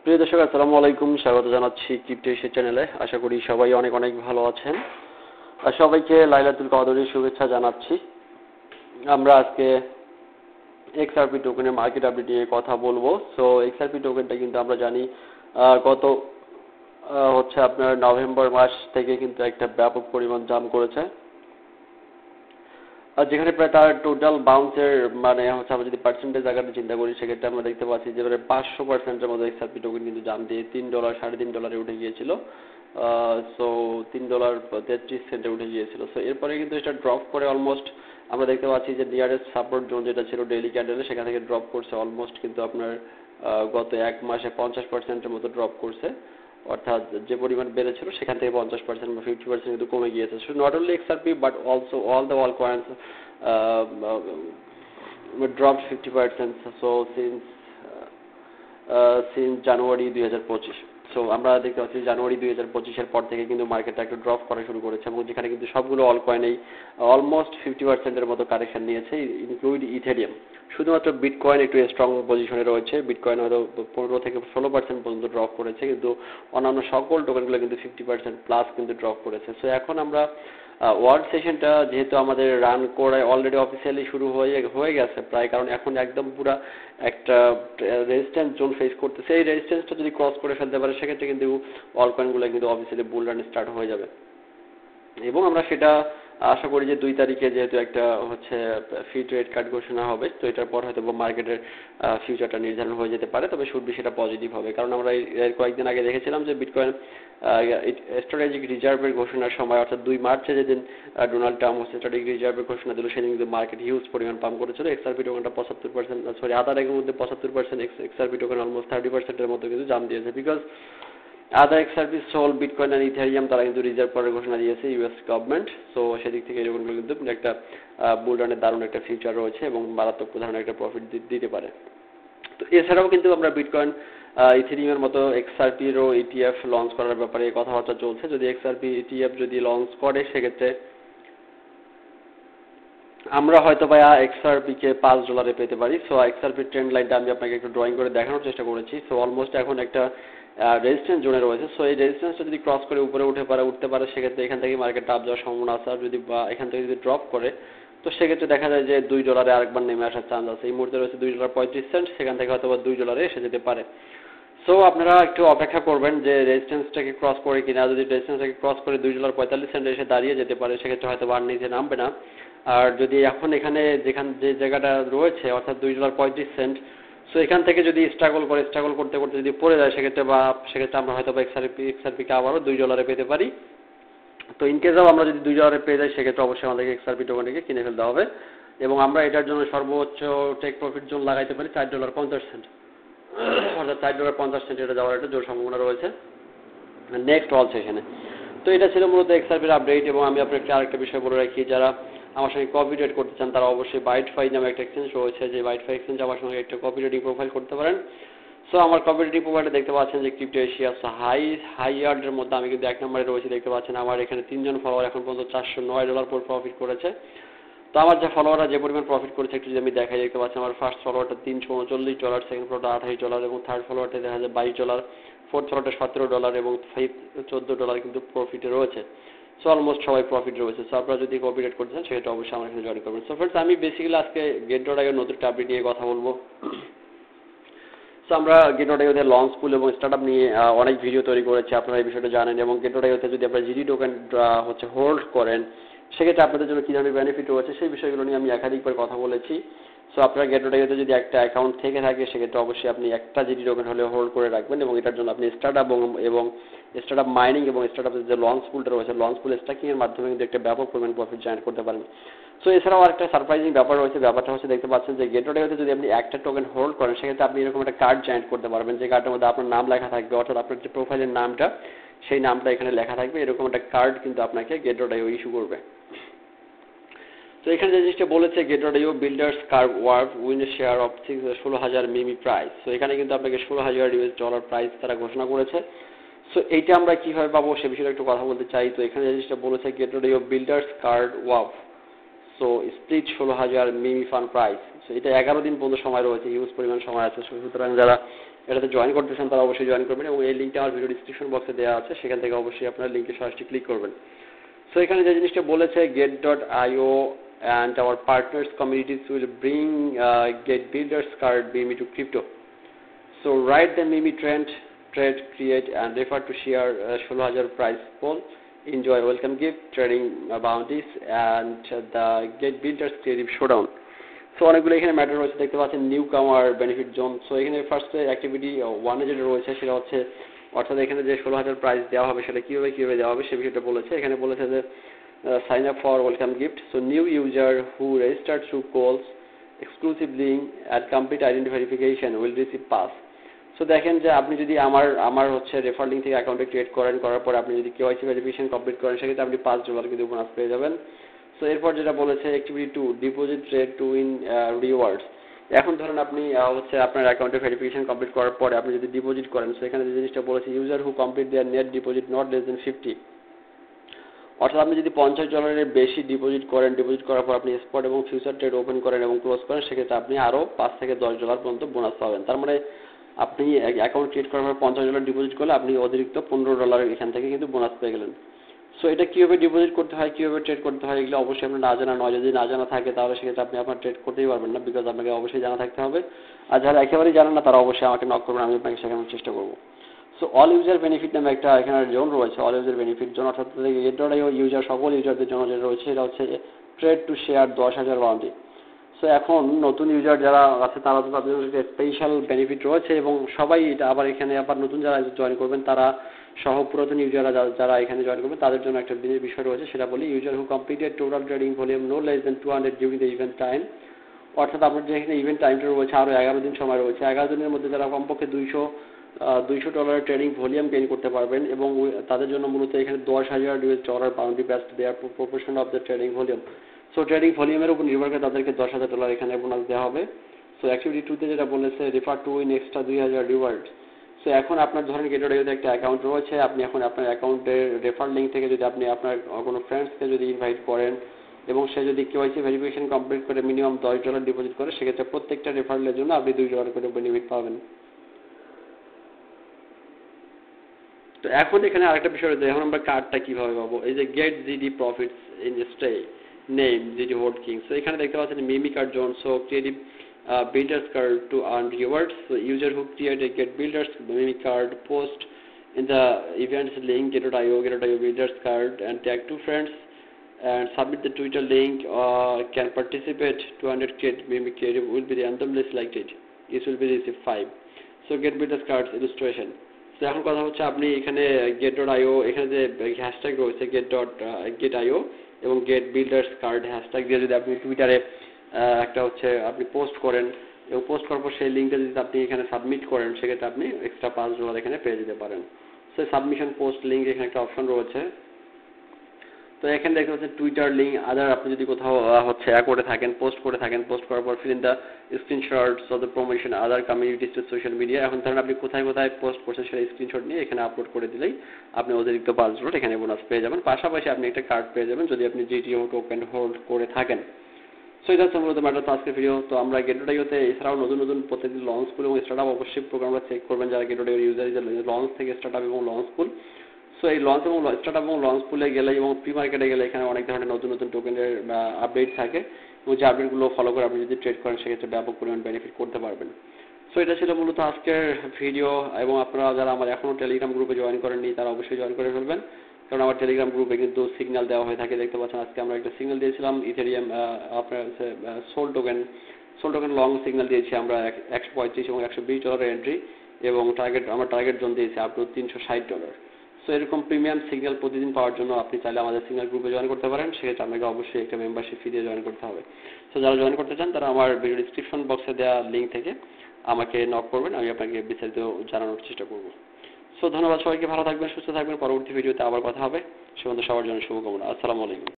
প্রিয় দর্শক আসসালামু আলাইকুম, স্বাগত জানাচ্ছি ক্রিপ্টো এশিয়া চ্যানেলে। আশা করি সবাই অনেক অনেক ভালো আছেন আর সবাইকে লাইলাতুল কদরের শুভেচ্ছা জানাচ্ছি। আমরা আজকে এক্সআরপি টোকেনের মার্কেট আপডেট নিয়ে কথা বলবো। সো এক্সআরপি টোকেনটা কিন্তু আমরা জানি গত হচ্ছে আপনার নভেম্বর মাস থেকে কিন্তু একটা ব্যাপক পরিমাণ জাম্প করেছে, আর যেখানে প্রায় তার টোটাল বাউন্সের মানে হচ্ছে আমরা যদি পার্সেন্টেজ আকারে চিন্তা করি সেক্ষেত্রে আমরা দেখতে পাচ্ছি যে 500%-এর মতো এক্সআরপি টোকেন কিন্তু জাম্প দিয়ে $3 $3.5 উঠে গিয়েছিল। সো $3.33 উঠে গিয়েছিল। সো এরপরে কিন্তু এটা ড্রপ করে অলমোস্ট আমরা দেখতে পাচ্ছি যে নিয়ারেস্ট সাপোর্ট জোন যেটা ছিল ডেইলি ক্যান্ডেলে সেখান থেকে ড্রপ করছে অলমোস্ট কিন্তু আপনার গত এক মাসে 50%-এর মতো ড্রপ করছে, অর্থাৎ যে পরিমাণ বেড়েছিল সেখান থেকে 50% বা 50% কিন্তু কমে গিয়েছে। So not only XRP but also all the all coins dropped 50% so since January 2025। So আমরা দেখতে পাচ্ছি জানুয়ারি 2025-এর পর থেকে কিন্তু মার্কেটটা একটু ড্রপ করা শুরু করেছে এবং যেখানে কিন্তু সবগুলো অল কয়েনেই অলমোস্ট 50%-এর মতো কারেকশন নিয়েছে, ইনক্লুড ইথেরিয়াম। শুধুমাত্র বিটকয়েন একটু স্ট্রং পজিশনে রয়েছে, বিটকয়েন হয়তো 15 থেকে 16% পর্যন্ত ড্রপ করেছে, কিন্তু অন্যান্য সকল টোকেনগুলো কিন্তু 50% প্লাস কিন্তু ড্রপ করেছে। সো এখন আমরা ওয়ার্ল্ড সেশনটা যেহেতু আমাদের রান করে অলরেডি অফিসিয়ালি শুরু হয়ে গেছে প্রায়, কারণ এখন একদম পুরো একটা রেজিস্ট্যান্স জোন ফেস করতেছে। এই রেজিস্ট্যান্সটা যদি ক্রস করে ফেলতে পারে সেক্ষেত্রে কিন্তু অল কয়েনগুলো কিন্তু অফিসিয়ালি বুল রান স্টার্ট হয়ে যাবে এবং আমরা সেটা আশা করি যে 2 তারিখে যেহেতু একটা হচ্ছে ফ্রি ট্রেড কার্ড ঘোষণা হবে, তো এটার পর হয়তো মার্কেটের ফিউচারটা নির্ধারণ হয়ে যেতে পারে, তবে শুড বি সেটা পজিটিভ হবে। কারণ আমরা এর কয়েকদিন আগে দেখেছিলাম যে বিটকয়েন স্ট্র্যাটেজিক রিজার্ভের ঘোষণার সময় অর্থাৎ 2 মার্চে যেদিন ডোনাল্ড ট্রাম্প স্ট্র্যাটেজিক রিজার্ভের ঘোষণা দিল সেদিন কিন্তু মার্কেট হিউজ পরিমাণ পাম্প করেছিল। এক্সআরপি টোকেনটা 75%, সরি আদার এর মধ্যে 75%, এক্সআরপি টোকেন অলমোস্ট 30%-এর মতো কিন্তু জাম্প দিয়েছে, because other XRP sol bitcoin আর ইথেরিয়াম তারা কিন্তু রিজার্ভ করার ঘোষণা দিয়েছে ইউএস গভর্নমেন্ট। সো সেদিক থেকে এরকম কিন্তু একটা বুল রানের দারুণ একটা ফিউচার রয়েছে এবং মারাত্মক ধরনের একটা প্রফিট দিতে পারে। তো এছাড়াও কিন্তু আমরা বিটকয়েন ইথেরিয়ামের মতো এক্সআরপিরও ইটিএফ লঞ্চ করার ব্যাপারে কথাবার্তা চলছে। যদি এক্সআরপি ইটিএফ যদি লঞ্চ করে সেক্ষেত্রে আমরা হয়তো বা এক্সআরপিকে $5 পেতে পারি। সো এক্সআরপির ট্রেন্ড লাইনটা আমি আপনাকে একটু ড্রয়িং করে দেখানোর চেষ্টা করেছি। সো অলমোস্ট এখন একটা রেজিস্ট্যান্স জোনে রয়েছে। সো এই রেজিস্ট্যান্সটা যদি ক্রস করে উপরে উঠতে পারে সেক্ষেত্রে এখান থেকে মার্কেটটা আপ যাওয়ার সম্ভাবনা আছে, আর যদি বা এখান থেকে যদি ড্রপ করে তো সেক্ষেত্রে দেখা যায় যে $2 আরেকবার নেমে আসার চান্স আছে। এই মুহূর্তে রয়েছে $2.35, সেখান থেকে হয়তো বা $2 এসে যেতে পারে। সো আপনারা একটু অপেক্ষা করবেন যে রেজিস্ট্যান্সটাকে ক্রস করে কিনা। যদি রেজিস্ট্যান্সটাকে ক্রস করে $2.45 এসে দাঁড়িয়ে যেতে পারে সেক্ষেত্রে হয়তো আর নিচে নামবে না। আর যদি এখন এখানে যে জায়গাটা রয়েছে অর্থাৎ $2.35, সো এখান থেকে যদি স্ট্রাগল করতে করতে যদি পড়ে যায় সেক্ষেত্রে আমরা হয়তো বা এক্সআরপিকে আবারও $2 পেতে পারি। তো ইনকেসও আমরা যদি $2 পেয়ে যাই সেক্ষেত্রে অবশ্যই আমাদেরকে এক্সআরপি টোকেনকে কিনে ফেলতে হবে এবং আমরা এটার জন্য সর্বোচ্চ টেক প্রফিট জোন লাগাইতে পারি $4.50, অর্থাৎ $4.50 এটা যাওয়ার একটা জোর সম্ভাবনা রয়েছে নেক্সট ওয়ার্ল্ড সেশনে। তো এটা ছিল মূলত এক্সআরপির আপডেট এবং আমি আপনাকে আরেকটা বিষয় বলে রাখি, যারা আমার সঙ্গে কপি ট্রেড করতে চান তারা অবশ্যই বাইটফাই নামে একটা এক্সচেঞ্জ রয়েছে, যে বাইটফাই এক্সচেঞ্জ আমার সঙ্গে একটা কপি ট্রেডিং প্রোফাইল করতে পারেন। সো আমার কপি ট্রেডিং প্রোফাইলে দেখতে পাচ্ছেন যে ক্রিপ্টো এশিয়া হাই ইয়ার্ডের মধ্যে আমি কিন্তু 1 নম্বরে রয়েছি। দেখতে পাচ্ছেন আমার এখানে 3 জন ফলোয়ার এখন পর্যন্ত $409 পর প্রফিট করেছে। তো আমার যে ফলোয়াররা যে পরিমাণ প্রফিট করেছে একটু যদি আমি দেখাই, দেখতে পাচ্ছি আমার ফার্স্ট ফলোয়ারটা $339, সেকেন্ড ফলোয়ারটা $28 এবং থার্ড ফলোয়ারটা দেখা যায় $22, ফোর্থ ফলোয়ারটা $17 এবং ফিফথ $14 কিন্তু প্রফিটে রয়েছে। সো অলমোস্ট সবাই প্রফিট রয়েছে। সো আপনারা যদি কপি ট্রেড করতে চান সেটা অবশ্যই আমার এখানে জয়েন করবেন। সো ফ্রেন্ডস, আমি বেসিক্যালি আজকে গেট.io নতুন আপডেট নিয়ে কথা বলবো। সো আমরা গেট.ioতে লঞ্চ পুল এবং স্টার্টআপ নিয়ে অনেক ভিডিও তৈরি করেছি, আপনারা এই বিষয়টা জানেন। এবং গেট.ioতে যদি আপনারা জিডি টোকেন হচ্ছে হোল্ড করেন সেক্ষেত্রে আপনাদের জন্য কী ধরনের বেনিফিট রয়েছে সেই বিষয়গুলো নিয়ে আমি একাধিকবার কথা বলেছি। সো আপনারা গেট.ioতে যদি একটা অ্যাকাউন্ট থেকে থাকে সেক্ষেত্রে অবশ্যই আপনি একটা জিডি টোকেন হলে হোল্ড করে রাখবেন এবং এটার জন্য আপনি স্টার্টআপ এবং স্টার্টআপ মাইনিং এবং স্টার্টআপের যে লঞ্চ পুলটা রয়েছে লঞ্চ পুল স্ট্যাকিংয়ের মাধ্যমে কিন্তু একটা ব্যাপক পরিমাণ প্রফিট জেনারেট করতে পারেন। সো এছাড়াও আরেকটা সারপ্রাইজিং ব্যাপার রয়েছে, ব্যাপারটা হচ্ছে দেখতে পাচ্ছেন যে গেট.ioতে যদি আপনি একটা টোকেন হোল্ড করেন সেক্ষেত্রে আপনি এরকম একটা কার্ড জেনারেট করতে পারবেন, যে কার্ডের মধ্যে আপনার নাম লেখা থাকবে, অর্থাৎ আপনার যে প্রোফাইলের নামটা সেই নামটা এখানে লেখা থাকবে। এরকম একটা কার্ড কিন্তু আপনাকে গেট.io ইস্যু করবে। তো এখানে যে জিনিসটা বলেছে Gate io builders carnival win a share of 16,000 meme price. So এখানে কিন্তু আপনাকে $16,000 প্রাইস তারা ঘোষণা করেছে। সো এইটা আমরা কিভাবে পাবো সে বিষয়ে একটু কথা বলতে চাই। তো এখানে যে জিনিসটা বলেছে Gate io builders card ওয়ার্ভ, so split 16,000 মিমি ফান্ড প্রাইস। সো এটা 11 দিন পর্যন্ত সময় রয়েছে, হিউজ পরিমাণ সময় আছে। সুতরাং যারা এটাতে জয়েন করতে চান তারা অবশ্যই জয়েন করবেন, এবং এই লিঙ্কটা আমার ভিডিও ডিসক্রিপশন বক্সে দেওয়া আছে, সেখান থেকে অবশ্যই আপনারা লিঙ্কে সরাসরি ক্লিক করবেন। সো এখানে যে জিনিসটা বলেছে get.io and our partners communities will bring get builders card BME to crypto. So write the BME trend, trade, create and refer to share 16,000 prize poll. Enjoy welcome gift, trading bounties and the get builders creative showdown. So অনেকগুলো এখানে matter রয়েছে, দেখতে পাচ্ছেন new কামার benefit zone. So এখানে ফার্স্টে activity 1 যেটা রয়েছে সেটা হচ্ছে, অর্থাৎ এখানে যে 16,000 প্রাইজ দেওয়া হবে সেটা কীভাবে দেওয়া হবে সে বিষয়টা বলেছে। এখানে বলেছে যে sign up for welcome gift. So new user who registered through calls exclusive link at complete identity verification will receive pass. So দেখেন যে আপনি যদি আমার হচ্ছে রেফার লিঙ্ক থেকে অ্যাকাউন্টে ক্রিয়েট করার পর আপনি যদি KYC ভেরিফিকেশন কমপ্লিট করেন সেক্ষেত্রে আপনি $5 কিন্তু বোনাস পেয়ে যাবেন। সো এরপর যেটা বলেছে activity 2 deposit trade to win rewards. এখন ধরুন আপনি হচ্ছে আপনার অ্যাকাউন্টে ভেরিফিকেশন কমপ্লিট করার পরে আপনি যদি ডিপোজিট করেন, সেখানে যে জিনিসটা বলেছে user who complete their net deposit not less than 50, অর্থাৎ আপনি যদি $50 বেশি ডিপোজিট করার পর আপনি স্পট এবং ফিউচার ট্রেড ওপেন করেন এবং ক্লোজ করেন, সেক্ষেত্রে আপনি আরও $5 থেকে $10 পর্যন্ত বোনাস পাবেন। তার মানে আপনি অ্যাকাউন্ট ক্রিয়েট করার পর $50 ডিপোজিট করলে আপনি অতিরিক্ত $15 এখান থেকে কিন্তু বোনাস পেয়ে গেলেন। সো এটা কীভাবে ডিপোজিট করতে হয়, কীভাবে ট্রেড করতে হয়, এগুলো অবশ্যই আপনার না জানা নয়। যদি না জানা থাকে তাহলে সেক্ষেত্রে আপনি আপনার ট্রেড করতেই পারবেন না, বিকজ আপনাকে অবশ্যই জানা থাকতে হবে। আর যারা একেবারেই জানেন না তারা অবশ্যই আমাকে নক করবেন, আমি আপনাকে শেখানোর চেষ্টা করবো। সো অল ইউজার বেনিফিট নামে একটা এখানে জোন রয়েছে, অল ইউজার বেনিফিট জোন, অর্থাৎ get.io ইউজার সকল ইউজারদের জন্য যেটা রয়েছে এটা হচ্ছে trade to share 10,000 bounty. So এখন নতুন ইউজার যারা আছে তারা তো তাদের জন্য স্পেশাল বেনিফিট রয়েছে, এবং সবাই এটা এখানে আবার নতুন যারা জয়েন করবেন তারা সহ পুরাতন ইউজাররা যারা এখানে জয়েন করবেন তাদের জন্য একটা বিষয় রয়েছে, সেটা বলি user who completed total trading volume no less than 200 during the event time. অর্থাৎ আপনার যে এখানে ইভেন্ট টাইমটা রয়েছে আরও 11 দিন সময় রয়েছে, 11 দিনের মধ্যে যারা কমপক্ষে $200 ট্রেডিং ভলিউম গেইন করতে পারবেন, এবং তাদের জন্য মূলত এখানে $10,000 bounty based their proportion of the trading volume. So trading ভলিউমের উপর নির্ভর করে তাদেরকে $10,000 এখানে বোনাস দেওয়া হবে। সো অ্যাক্টিভিটি 2 তে যেটা বলেছে refer to win extra 2,000 rewards. So এখন আপনার ধরেন get.io একটা অ্যাকাউন্ট রয়েছে, আপনি এখন আপনার অ্যাকাউন্টের রেফার লিঙ্ক থেকে যদি আপনি আপনার কোনো ফ্রেন্ডসকে যদি ইনভাইট করেন এবং সে যদি KYC ভেরিফিকেশন কমপ্লিট করে মিনিমাম $10 ডিপোজিট করে, সেক্ষেত্রে প্রত্যেকটা রেফারেলের জন্য আপনি $2 করে বেনিফিট পাবেন। তো এখন এখানে আরেকটা বিষয় রয়েছে, এখন আমরা কার্ডটা কীভাবে পাবো, এই যে Gate GD profits in stay name GD hold king. So এখানে দেখতে পাচ্ছেন meme card zone. So creative builders card to earn rewards. So user who create a get builders mimi card post in the events link get.io builders card and tag 2 friends and submit the Twitter link can participate. 200 get mimi creative will be randomly selected. This will be received 5. So get builders cards illustration. So এখন কথা হচ্ছে আপনি এখানে get.io এখানে যে hashtag রয়েছে get.io এবং get builders card hashtag দিয়ে যদি আপনি টুইটারে একটা হচ্ছে আপনি পোস্ট করেন এবং পোস্ট করার পর সেই লিঙ্কটা যদি আপনি এখানে সাবমিট করেন, সেক্ষেত্রে আপনি এক্সট্রা $5 এখানে পেয়ে যেতে পারেন। সো সাবমিশন পোস্ট লিঙ্ক এখানে একটা অপশন রয়েছে। তো এখানে দেখতে পাচ্ছেন টুইটার লিঙ্ক আদার, আপনি যদি কোথাও হচ্ছে পোস্ট করার পর fill in the screenshots of the promotion other communities to social media. এখন ধরেন আপনি কোথায় পোস্ট করছেন সেটা স্ক্রিনশট নিয়ে এখানে আপলোড করে দিলেই আপনি অতিরিক্ত $5 এখানে বোনাস পেয়ে যাবেন। পাশাপাশি আপনি একটা কার্ড পেয়ে যাবেন যদি আপনি GTO টোকেন হোল্ড করে থাকেন। সো এটা হচ্ছে মূলত ম্যাটার আজকের ভিডিও। তো আমরা get.ioতে এছাড়াও নতুন প্রত্যেকদিন লঞ্চ স্কুল এবং স্টার্ট আপ অবশ্যই প্রোগ্রামটা চেক করবেন যারা get.io ইউজার লঞ্চ থেকে স্টার্ট আপ এবং লঞ্চ স্কুল। সো এই লঞ্চ এবং স্টার্ট আপ এবং লঞ্চ স্কুলে গেলে এবং প্রি মার্কেটে গেলে এখানে অনেক ধরনের নতুন টোকেনের আপডেট থাকে, এবং যে আপডেটগুলো ফলো করে আপনি যদি ট্রেড করেন সেক্ষেত্রে ব্যাপক পরিমাণ বেনিফিট করতে পারবেন। সো এটা ছিল মূলত আজকের ভিডিও, এবং আপনারা যারা আমার এখনও টেলিগ্রাম গ্রুপে জয়েন করেননি তারা অবশ্যই জয়েন করে ফেলবেন, কারণ আমার টেলিগ্রাম গ্রুপে কিন্তু সিগন্যাল দেওয়া হয়ে থাকে। দেখতে পাচ্ছেন আজকে আমরা একটা সিগন্যাল দিয়েছিলাম ইথেরিয়াম আপনার সোল টোকেন লং সিগন্যাল দিয়েছি আমরা $135 এবং $120 এন্ট্রি, এবং আমরা টার্গেট জোন দিয়েছি আপ টু $360। সো এরকম প্রিমিয়াম সিগন্যাল প্রতিদিন পাওয়ার জন্য আপনি চাইলে আমাদের সিগন্যাল গ্রুপে জয়েন করতে পারেন, সেক্ষেত্রে আপনাকে অবশ্যই একটা মেম্বারশিপ ফি দিয়ে জয়েন করতে হবে। সো যারা জয়েন করতে চান তারা আমার ভিডিও ডিসক্রিপশন বক্সে দেওয়া লিঙ্ক থেকে আমাকে নক করবেন, আমি আপনাকে বিস্তারিত জানানোর চেষ্টা করব। সো ধন্যবাদ সবাইকে, ভালো থাকবেন, সুস্থ থাকবেন। পরবর্তী ভিডিওতে আবার কথা হবে। সে পর্যন্ত সবার জন্য শুভকামনা। আসসালামু আলাইকুম।